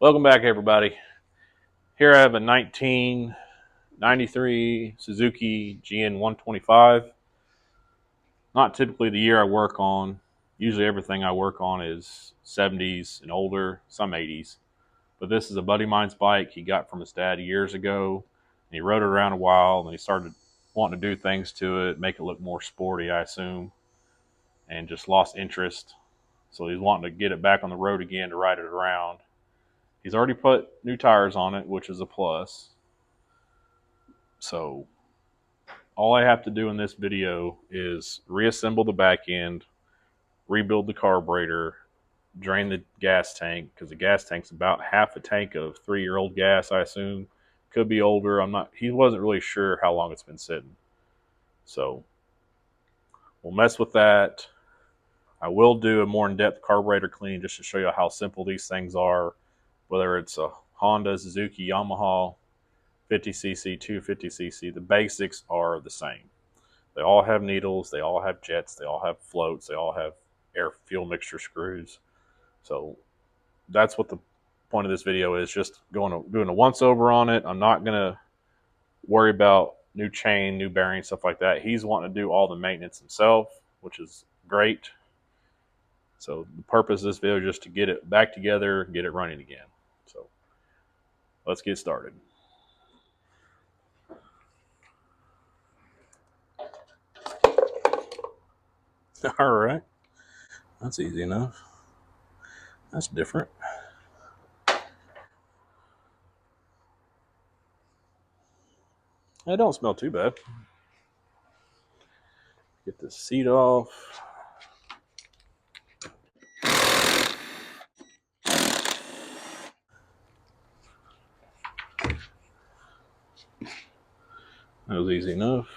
Welcome back, everybody. Here I have a 1993 Suzuki GN 125. Not typically the year I work on. Usually everything I work on is 70s and older, some 80s. But this is a buddy of mine's bike he got from his dad years ago. And he rode it around a while, and he started wanting to do things to it, make it look more sporty, I assume, and just lost interest. So he's wanting to get it back on the road again to ride it around. He's already put new tires on it, which is a plus. So all I have to do in this video is reassemble the back end, rebuild the carburetor, drain the gas tank, because the gas tank's about half a tank of 3-year-old gas, I assume. Could be older. He wasn't really sure how long it's been sitting. So we'll mess with that. I will do a more in-depth carburetor cleaning just to show you how simple these things are, whether it's a Honda, Suzuki, Yamaha, 50cc, 250cc, the basics are the same. They all have needles, they all have jets, they all have floats, they all have air fuel mixture screws. So that's what the point of this video is, just doing a once over on it. I'm not going to worry about new chain, new bearing, stuff like that. He's wanting to do all the maintenance himself, which is great. So the purpose of this video is just to get it back together, get it running again. So let's get started. All right, that's easy enough. That's different. It don't smell too bad. Get the seat off. That was easy enough.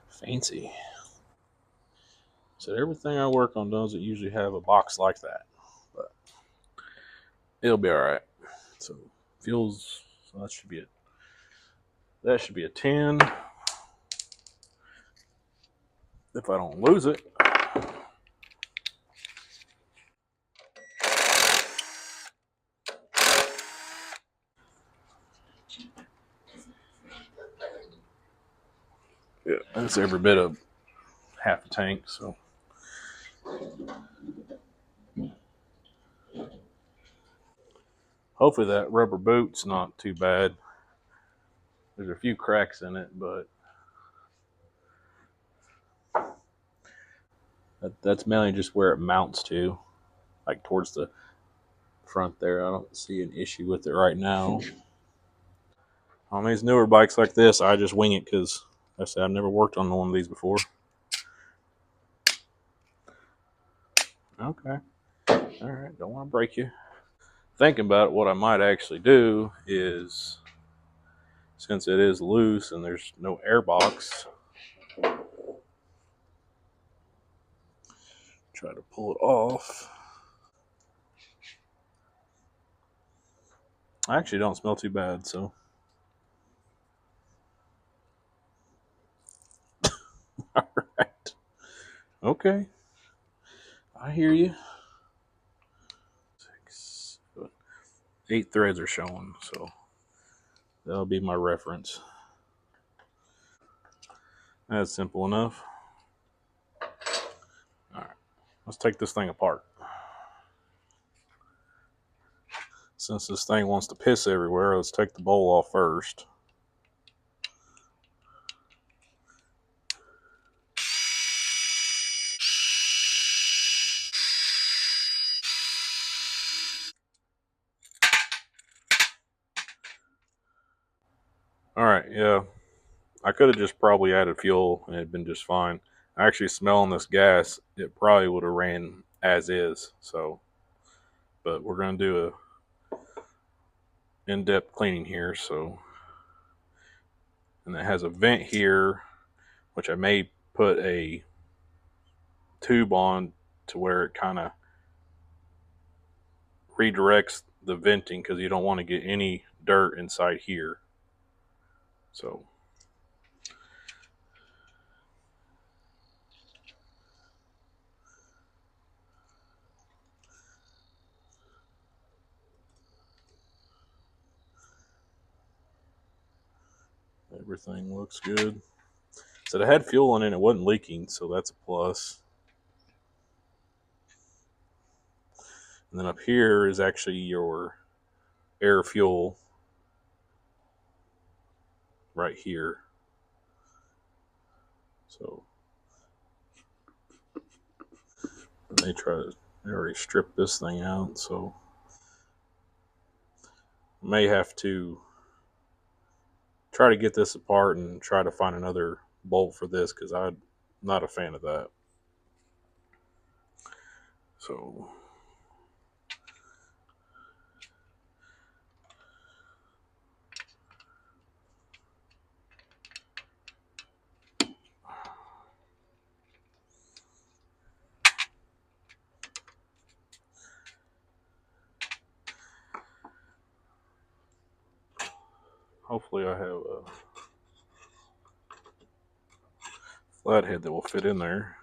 Fancy. So everything I work on doesn't usually have a box like that, but it'll be all right. So fuels. So that should be it. That should be a 10 if I don't lose it. Yeah, that's every bit of half a tank. So hopefully that rubber boot's not too bad. There's a few cracks in it, but that's mainly just where it mounts to, like towards the front there. I don't see an issue with it right now. On these newer bikes like this, I just wing it because I said I've never worked on one of these before. Okay. All right. Don't want to break you. Thinking about it, what I might actually do is, since it is loose and there's no air box, try to pull it off. I actually don't smell too bad, so. All right. Okay. I hear you. 6, 8 threads are showing, so that'll be my reference. That's simple enough. All right. Let's take this thing apart. Since this thing wants to piss everywhere, let's take the bowl off first. All right, yeah. I could have just probably added fuel and it'd been just fine. Actually, smelling this gas, it probably would have ran as is. So, but we're going to do a in-depth cleaning here. So, and it has a vent here, which I may put a tube on to where it kind of redirects the venting, because you don't want to get any dirt inside here. So Everything looks good. So it had fuel in it, and it wasn't leaking, so that's a plus. And then up here is actually your air fuel right here. So they already stripped this thing out, so may have to try to get this apart and try to find another bolt for this, because I'm not a fan of that. So hopefully I have a flathead that will fit in there.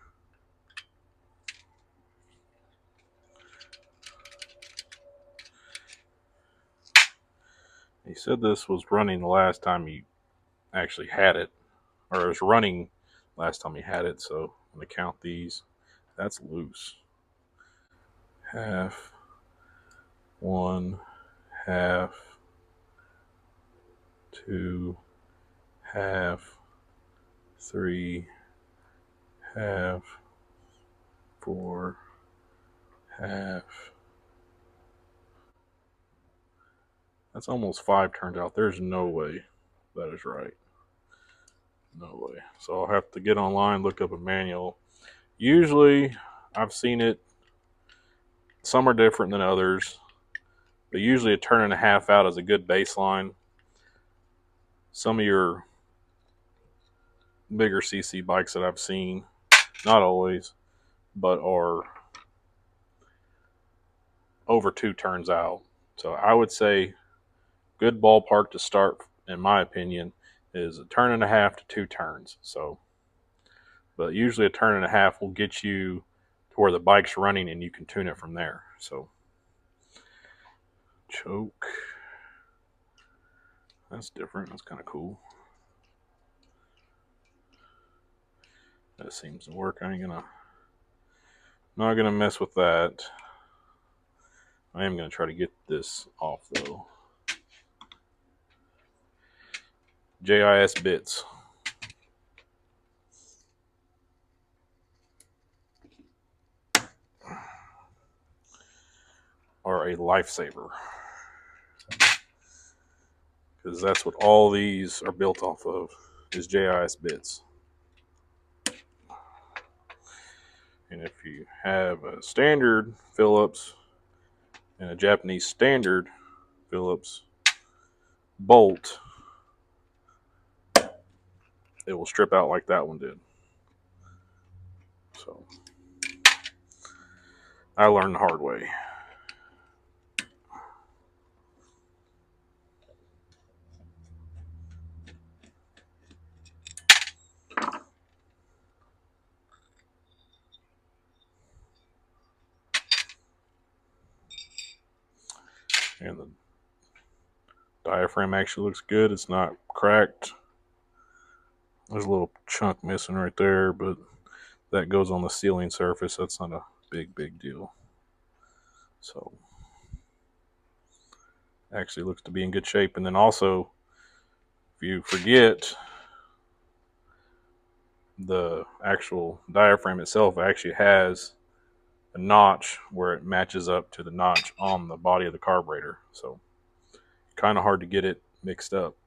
He said this was running the last time he actually had it, or it was running last time he had it, so I'm going to count these. That's loose. Half, 1, half, 2, half, 3, half, 4, half. That's almost 5 turns out. There's no way that is right. No way. So I'll have to get online, look up a manual. Usually, I've seen it, some are different than others, but usually a turn and a half out is a good baseline. Some of your bigger CC bikes that I've seen, not always, but are over 2 turns out. So I would say good ballpark to start, in my opinion, is a turn and a half to 2 turns. So, but usually a turn and a half will get you to where the bike's running and you can tune it from there. So, choke. That's different. That's kind of cool. That seems to work. Not gonna mess with that. I am gonna try to get this off though. JIS bits are a lifesaver, because that's what all these are built off of, is JIS bits. And if you have a standard Phillips and a Japanese standard Phillips bolt, it will strip out like that one did. So I learned the hard way. And the diaphragm actually looks good. It's not cracked. There's a little chunk missing right there, but that goes on the sealing surface. That's not a big deal. So actually looks to be in good shape. And then also, if you forget, the actual diaphragm itself actually has a notch where it matches up to the notch on the body of the carburetor. So kind of hard to get it mixed up.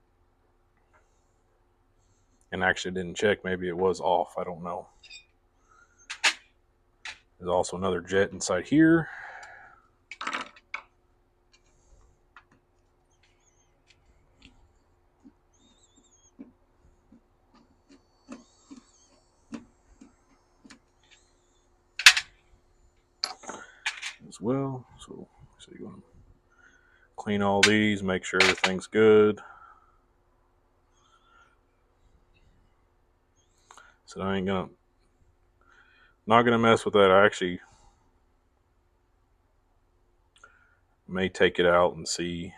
And actually didn't check. Maybe it was off. I don't know. There's also another jet inside here. As well. So you're going to clean all these, make sure everything's good. So I ain't not gonna mess with that. I actually may take it out and see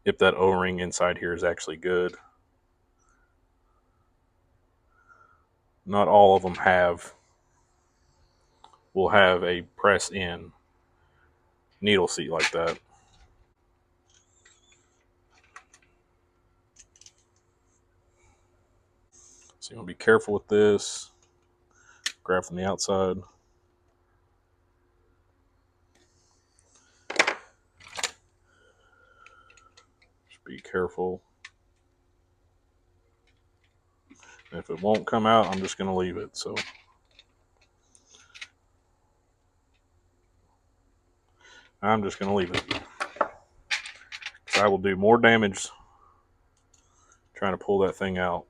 if that O-ring inside here is actually good. not all of them will have a press in needle seat like that. So you want to be careful with this. Grab from the outside. Just be careful. And if it won't come out, I'm just going to leave it. So I'm just going to leave it. I will do more damage trying to pull that thing out.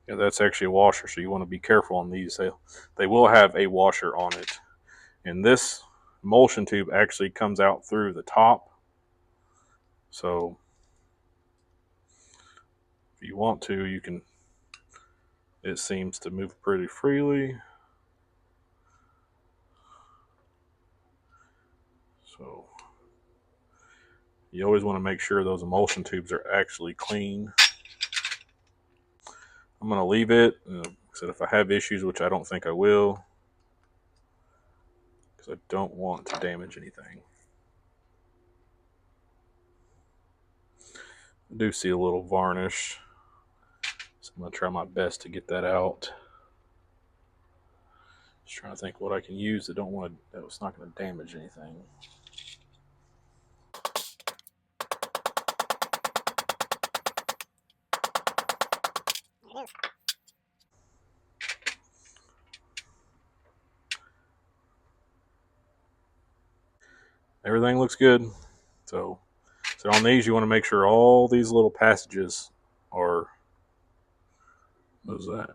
Yeah, that's actually a washer, so you want to be careful on these. They will have a washer on it. And this emulsion tube actually comes out through the top. So if you want to, you can. It seems to move pretty freely. So you always want to make sure those emulsion tubes are actually clean. I'm going to leave it. So if I have issues, which I don't think I will, because I don't want to damage anything. I do see a little varnish, so I'm going to try my best to get that out. Just trying to think what I can use that that's not going to damage anything. Everything looks good. So on these, you want to make sure all these little passages are. What is that?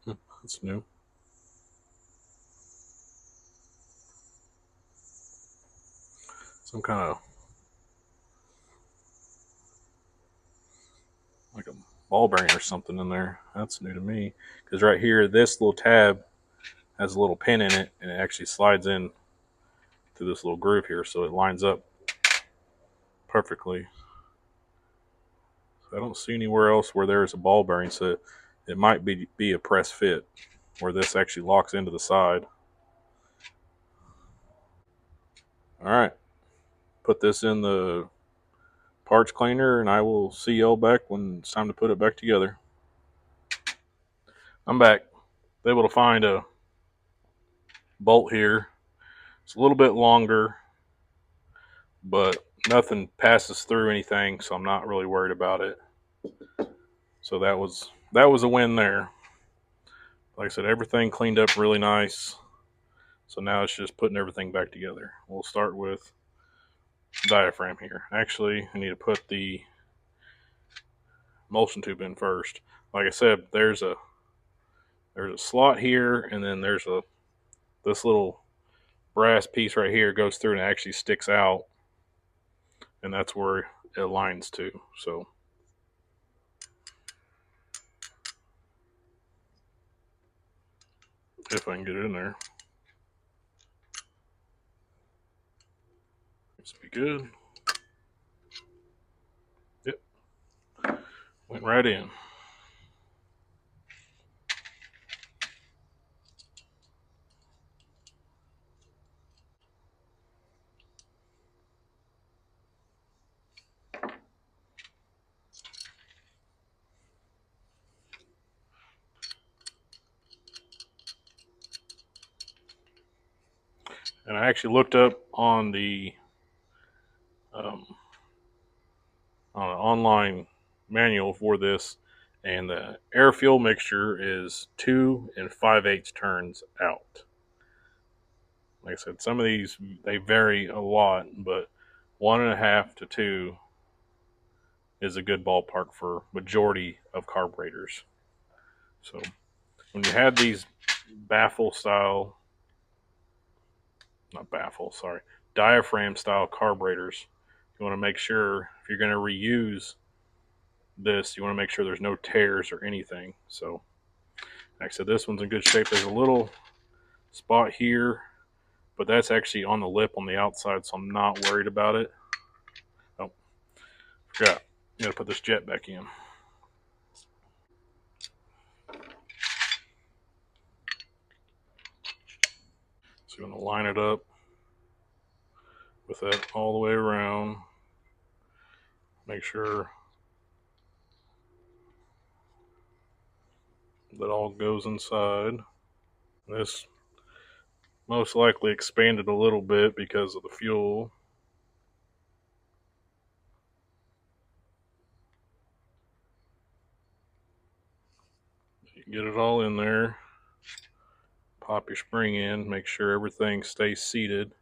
That's new. Some kind of like a ball bearing or something in there. That's new to me. Because right here, this little tab has a little pin in it, and it actually slides in to this little groove here, so it lines up perfectly. So I don't see anywhere else where there is a ball bearing, so it might be a press fit where this actually locks into the side. All right, put this in the parts cleaner, and I will see y'all back when it's time to put it back together. I'm back. Able to find a bolt here. It's a little bit longer, but nothing passes through anything, so I'm not really worried about it. So that was a win there. Like I said, everything cleaned up really nice. So now it's just putting everything back together. We'll start with diaphragm here. Actually, I need to put the emulsion tube in first. Like I said, there's a slot here, and then there's this little brass piece right here goes through and it actually sticks out, and that's where it aligns to. So if I can get it in there, this will be good. Yep, went right in. And I actually looked up on the on an online manual for this, and the air fuel mixture is 2 5/8 turns out. Like I said, some of these they vary a lot, but 1.5 to 2 is a good ballpark for majority of carburetors. So when you have these diaphragm style carburetors, you want to make sure if you're going to reuse this, you want to make sure there's no tears or anything. So like I said, this one's in good shape. There's a little spot here, but that's actually on the lip on the outside, so I'm not worried about it. Oh, forgot. Gotta put this jet back in. So you're gonna line it up with that all the way around. Make sure that all goes inside. This most likely expanded a little bit because of the fuel. You get it all in there. Pop your spring in. Make sure everything stays seated.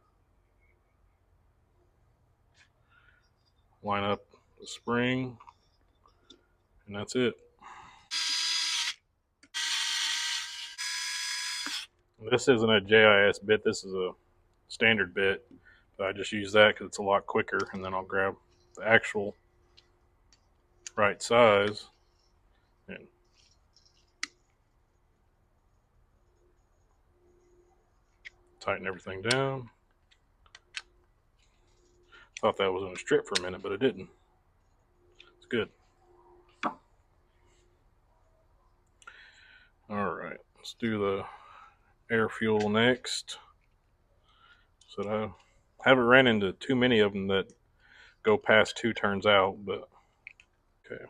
Line up the spring, and that's it. This isn't a JIS bit. This is a standard bit. But I just use that because it's a lot quicker, and then I'll grab the actual right size and tighten everything down. Thought that was going to strip for a minute, but it didn't. It's good. All right, let's do the air fuel next. So I haven't ran into too many of them that go past 2 turns out, but okay.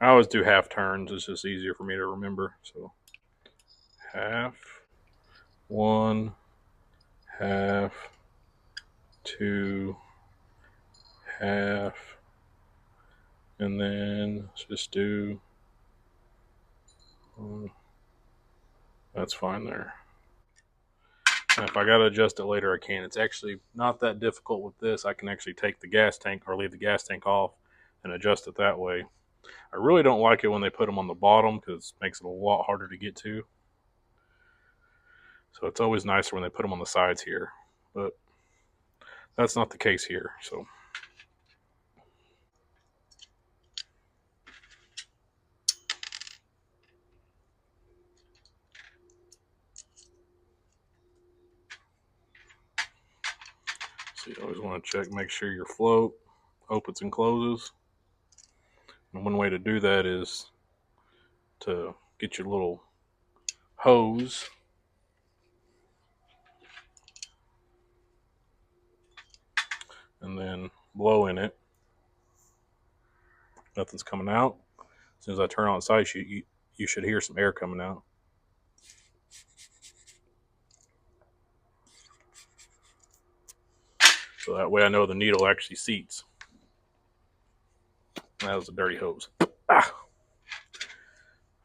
I always do half turns. It's just easier for me to remember. So half, 1, half, 2, half, and then let's just do, that's fine there. And if I got to adjust it later, I can. It's actually not that difficult with this. I can actually take the gas tank or leave the gas tank off and adjust it that way. I really don't like it when they put them on the bottom because it makes it a lot harder to get to. So it's always nicer when they put them on the sides here. But that's not the case here. So you always want to check, make sure your float opens and closes. And one way to do that is to get your little hose and then blow in it. Nothing's coming out. As soon as I turn on the side, you should hear some air coming out. So that way I know the needle actually seats. That was a dirty hose. Ah.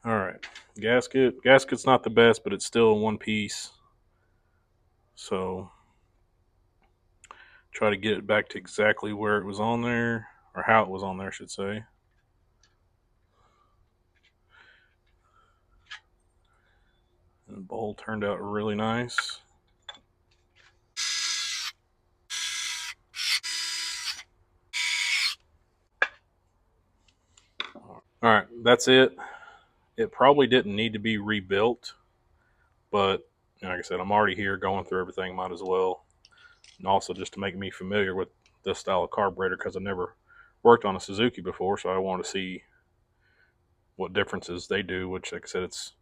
All right. Gasket. Gasket's not the best, but it's still in one piece. So try to get it back to exactly where it was on there, or how it was on there, I should say. And the bowl turned out really nice. All right, that's it. It probably didn't need to be rebuilt, but like I said, I'm already here going through everything, might as well. And also just to make me familiar with this style of carburetor because I've never worked on a Suzuki before, so I want to see what differences they do, which, like I said, it's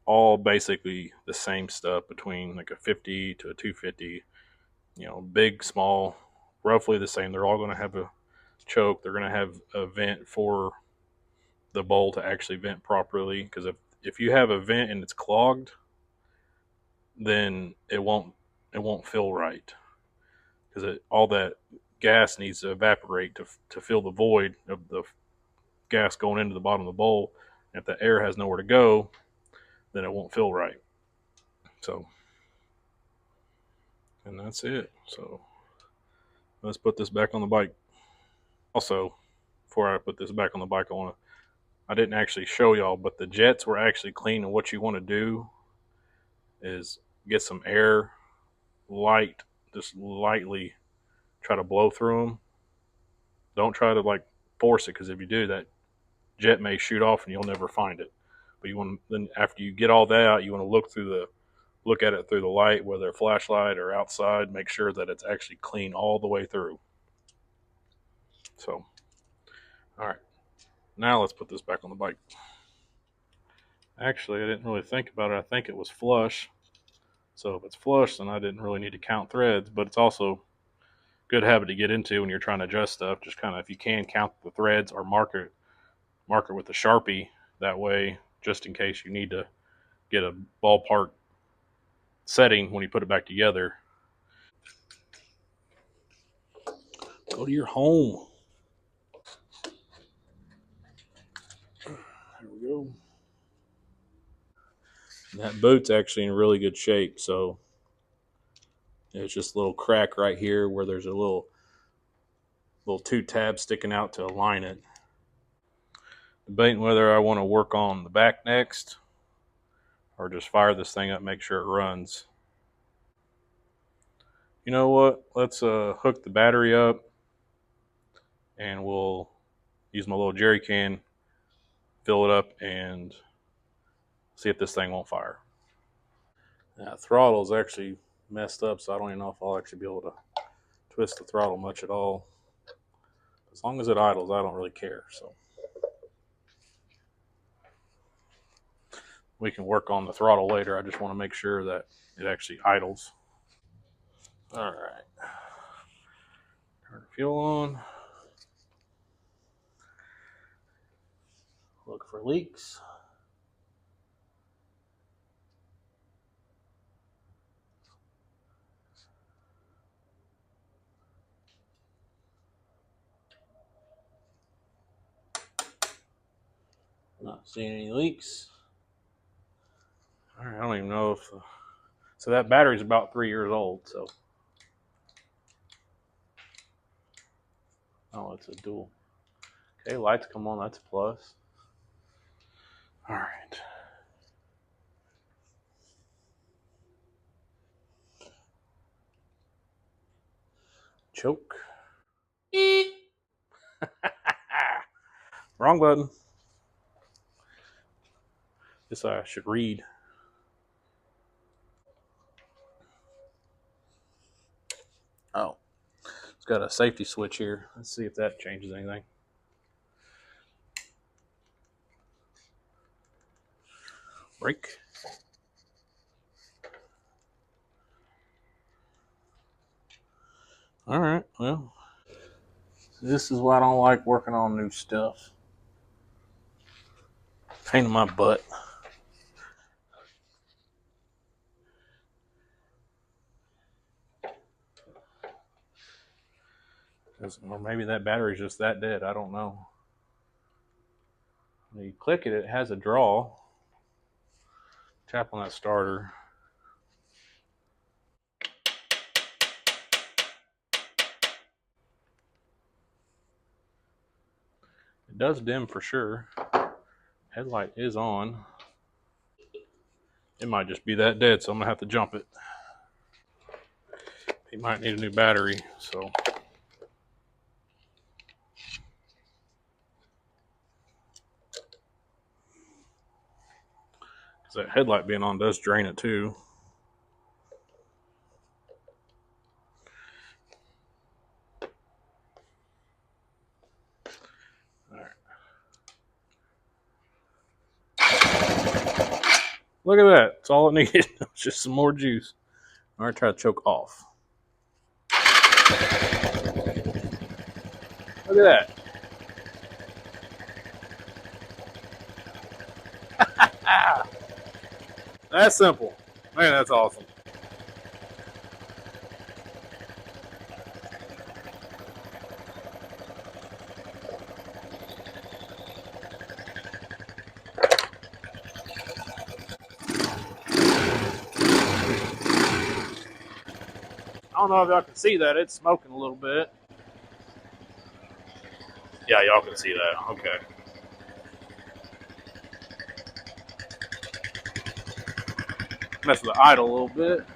all basically the same stuff between like a 50 to a 250, big, small, roughly the same. They're all going to have a choke. They're going to have a vent for the bowl to actually vent properly, because if you have a vent and it's clogged, then it won't fill right, because all that gas needs to evaporate to fill the void of the gas going into the bottom of the bowl. And if the air has nowhere to go, then it won't fill right. So, and that's it. So let's put this back on the bike. Also, before I put this back on the bike, I didn't actually show y'all, but the jets were actually clean. And what you want to do is get some air, just lightly try to blow through them. Don't try to like force it, because if you do, that jet may shoot off and you'll never find it. But you want, then after you get all that out, you want to look at it through the light, whether a flashlight or outside. Make sure that it's actually clean all the way through. So, All right, now let's put this back on the bike. Actually, I didn't really think about it. I think it was flush. So if it's flush, then I didn't really need to count threads, but it's also a good habit to get into when you're trying to adjust stuff. Just kind of, if you can, count the threads or mark it with a Sharpie. That way, just in case you need to get a ballpark setting when you put it back together. Go to your home. There we go. And that boot's actually in really good shape. So it's just a little crack right here where there's a little two tabs sticking out to align it. Debating whether I want to work on the back next or just fire this thing up, make sure it runs. You know what? Let's hook the battery up and we'll use my little jerry can, fill it up, and see if this thing won't fire. Now, throttle is actually messed up, so I don't even know if I'll actually be able to twist the throttle much at all. As long as it idles, I don't really care. So we can work on the throttle later. I just want to make sure that it actually idles. All right. Turn the fuel on. Look for leaks. Not seeing any leaks. All right, I don't even know if... So that battery's about 3 years old, so... Oh, it's a dual. Okay, lights come on, that's a plus. All right. Choke. Wrong button. This I should read. Oh, it's got a safety switch here. Let's see if that changes anything. Brake. All right, well, this is why I don't like working on new stuff. Pain in my butt. Or maybe that battery's just that dead. I don't know. When you click it, it has a draw. Tap on that starter. It does dim for sure. Headlight is on. It might just be that dead, so I'm gonna have to jump it. He might need a new battery, so. Because that headlight being on does drain it too. Look at that. That's all it needed. It's just some more juice. I'm going to try to choke off. Look at that. That's simple. Man, that's awesome. I don't know if y'all can see that. It's smoking a little bit. Yeah, y'all can see that. Okay. Mess with the idle a little bit.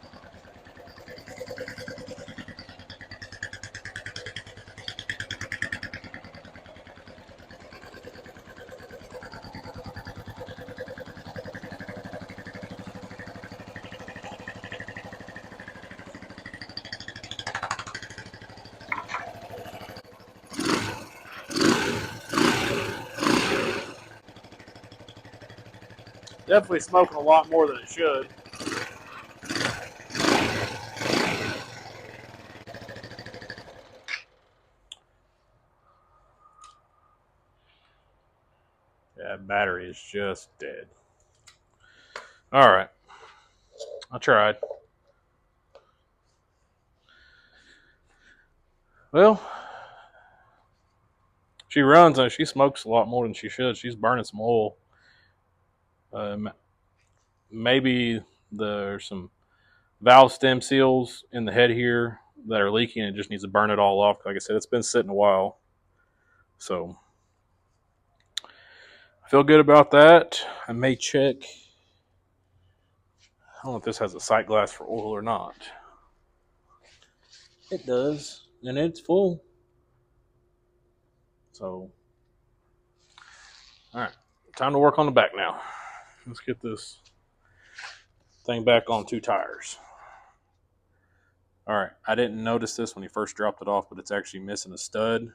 Definitely smoking a lot more than it should. That battery is just dead. All right. I tried. Well, she runs and she smokes a lot more than she should. She's burning some oil. Maybe there's some valve stem seals in the head here that are leaking and it just needs to burn it all off. Like I said, it's been sitting a while. So I feel good about that. I may check. I don't know if this has a sight glass for oil or not. It does, and it's full. So, all right, time to work on the back now. Let's get this thing back on 2 tires. All right, I didn't notice this when he first dropped it off, but it's actually missing a stud.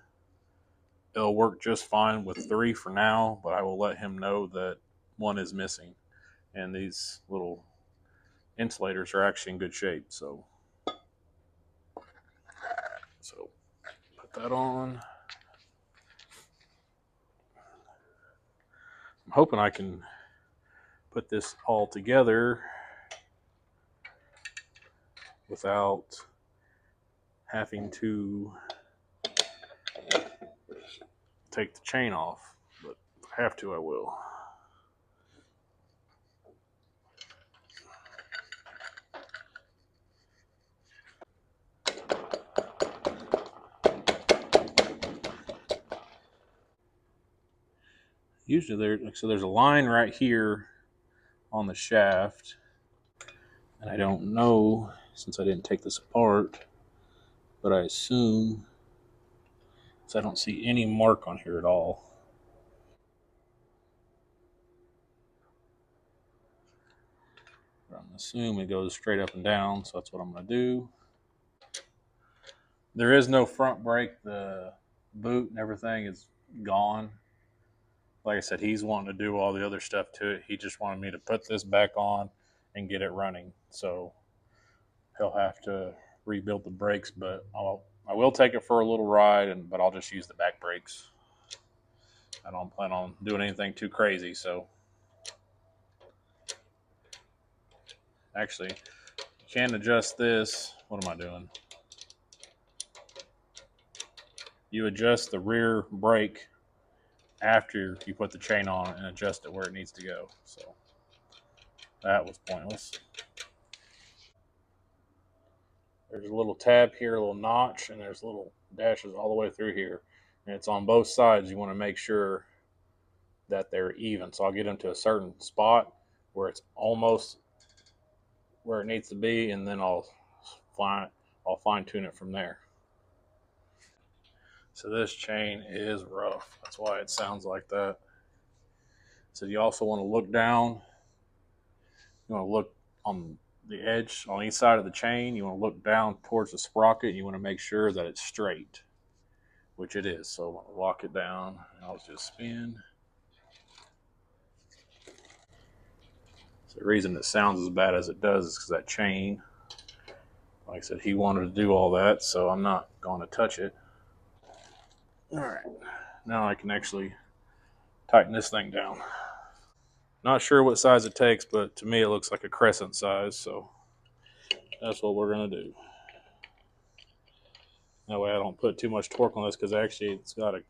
It'll work just fine with 3 for now, but I will let him know that 1 is missing. And these little insulators are actually in good shape. So put that on. I'm hoping I can put this all together without having to take the chain off. But if I have to, I will. Usually there's a line right here on the shaft, and I don't know since I didn't take this apart, but I assume, so I don't see any mark on here at all. But I'm assuming it goes straight up and down, so that's what I'm going to do. There is no front brake. The boot and everything is gone. Like I said, he's wanting to do all the other stuff to it. He just wanted me to put this back on and get it running. So he'll have to rebuild the brakes, but I will take it for a little ride, but I'll just use the back brakes. I don't plan on doing anything too crazy. So actually, you can adjust this. What am I doing? You adjust the rear brake after you put the chain on and adjust it where it needs to go. So that was pointless. There's a little tab here, a little notch, and there's little dashes all the way through here. And it's on both sides. You want to make sure that they're even. So I'll get them to a certain spot where it's almost where it needs to be, and then I'll fine tune it from there. So this chain is rough. That's why it sounds like that. So you also want to look down. You want to look on the edge on each side of the chain. You want to look down towards the sprocket. You want to make sure that it's straight, which it is. So I'm going to lock it down. I'll just spin. So the reason it sounds as bad as it does is because that chain, like I said, he wanted to do all that, so I'm not going to touch it. All right, now I can actually tighten this thing down. Not sure what size it takes, but to me it looks like a crescent size, so that's what we're going to do. That way I don't put too much torque on this, because actually it's got a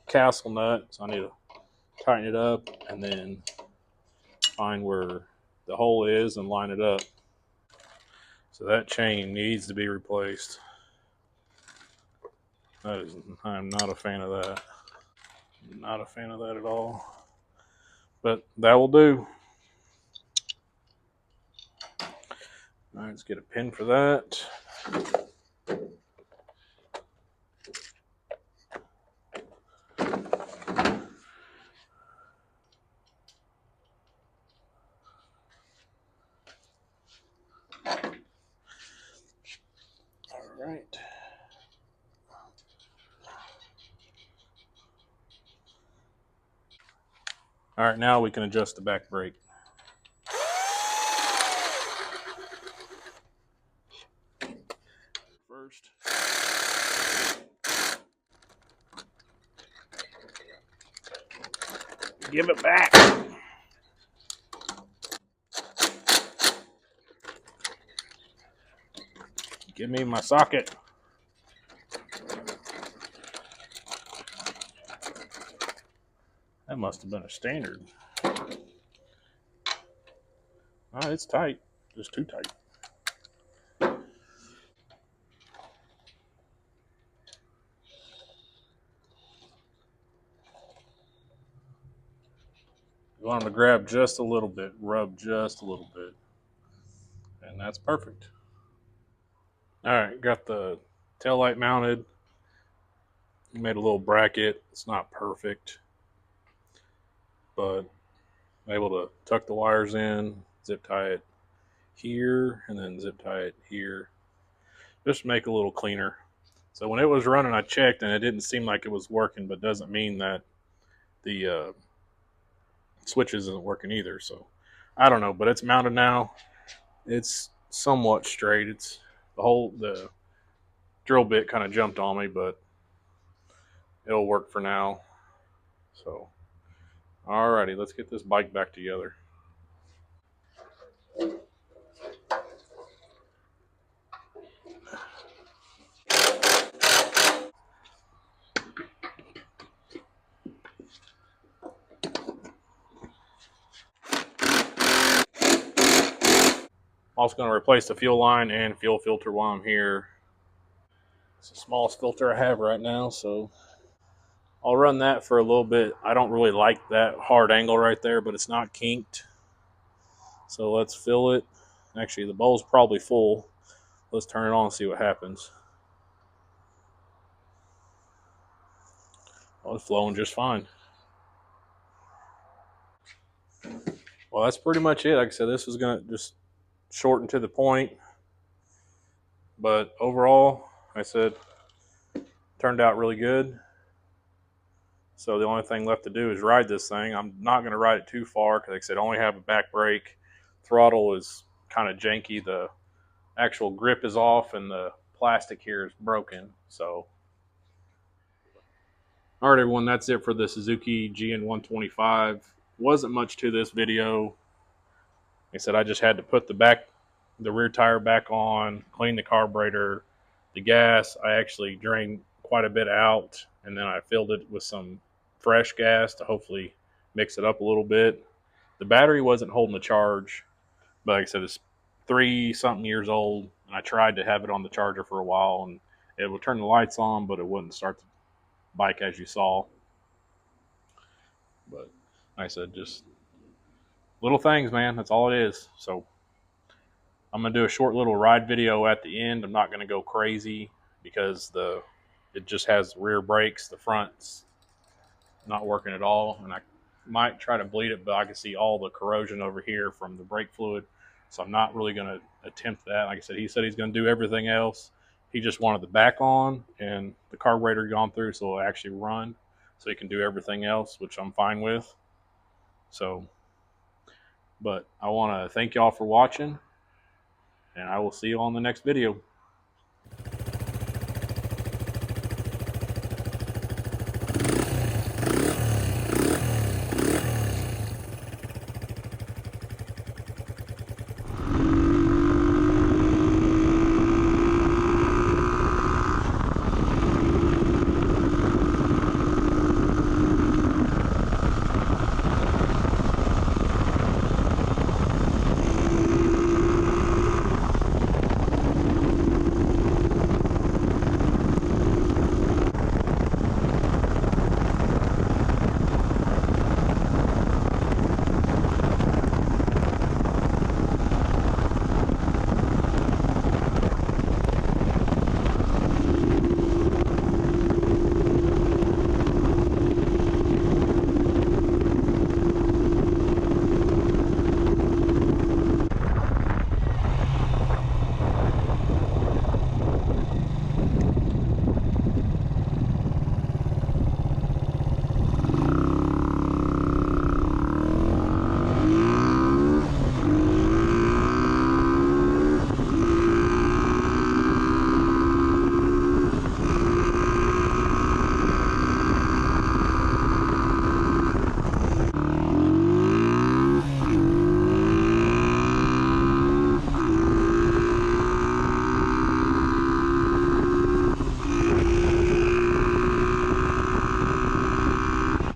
castle nut, so I need to tighten it up and then find where the hole is and line it up. So that chain needs to be replaced. I'm not a fan of that. Not a fan of that at all. But that will do. All right, let's get a pin for that. All right. All right, now we can adjust the back brake. Give it back. Give me my socket. That must have been a standard. Oh, it's tight. Just too tight. You want them to grab just a little bit, rub just a little bit, and that's perfect. All right, got the tail light mounted. Made a little bracket. It's not perfect, but I'm able to tuck the wires in, zip tie it here, and then zip tie it here. Just make it a little cleaner. So when it was running, I checked, and it didn't seem like it was working, but doesn't mean that the switch isn't working either. So I don't know, but it's mounted now. It's somewhat straight. It's the drill bit kind of jumped on me, but it'll work for now. So alrighty, let's get this bike back together. Also going to replace the fuel line and fuel filter while I'm here. It's the smallest filter I have right now, so I'll run that for a little bit. I don't really like that hard angle right there, but it's not kinked. So let's fill it. Actually, the bowl's probably full. Let's turn it on and see what happens. Oh, it's flowing just fine. Well, that's pretty much it. Like I said, this was going to just shorten to the point. But overall, like I said, turned out really good. So the only thing left to do is ride this thing. I'm not going to ride it too far because, like I said, I only have a back brake. Throttle is kind of janky. The actual grip is off and the plastic here is broken. So, all right, everyone, that's it for the Suzuki GN 125. Wasn't much to this video. Like I said, I just had to put the rear tire back on, clean the carburetor, the gas. I actually drained quite a bit out, and then I filled it with some fresh gas to hopefully mix it up a little bit. The battery wasn't holding the charge, but like I said, it's 3-something years old, and I tried to have it on the charger for a while, and it would turn the lights on, but it wouldn't start the bike as you saw. But like I said, just little things, man. That's all it is. So I'm going to do a short little ride video at the end. I'm not going to go crazy because it just has rear brakes. The front's not working at all, and I might try to bleed it, but I can see all the corrosion over here from the brake fluid, so I'm not really going to attempt that. Like I said, he said he's going to do everything else. He just wanted the back on and the carburetor gone through so it'll actually run, so he can do everything else, which I'm fine with. So, but I want to thank y'all for watching, and I will see you on the next video.